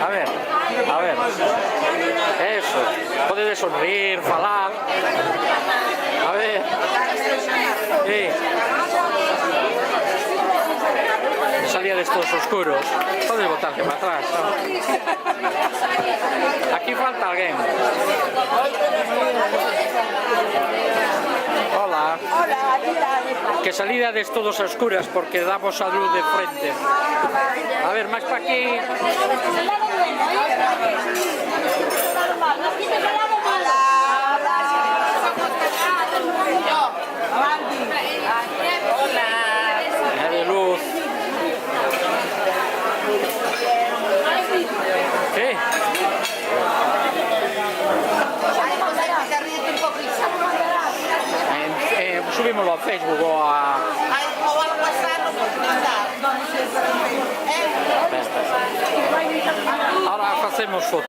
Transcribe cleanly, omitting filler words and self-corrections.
A ver. Eso. Podedes sonreír, falar. A ver. Sí. Salíades todos oscuros. Podes botarte para atrás, ¿no? Aquí falta alguén. Hola. Hola, ¿qué tal? Que salíades todos a oscuras porque damos a luz de frente. A ver, máis para aquí. De luz. ¿Qué? Subímoslo a Facebook o a... Ahora facemos fotos.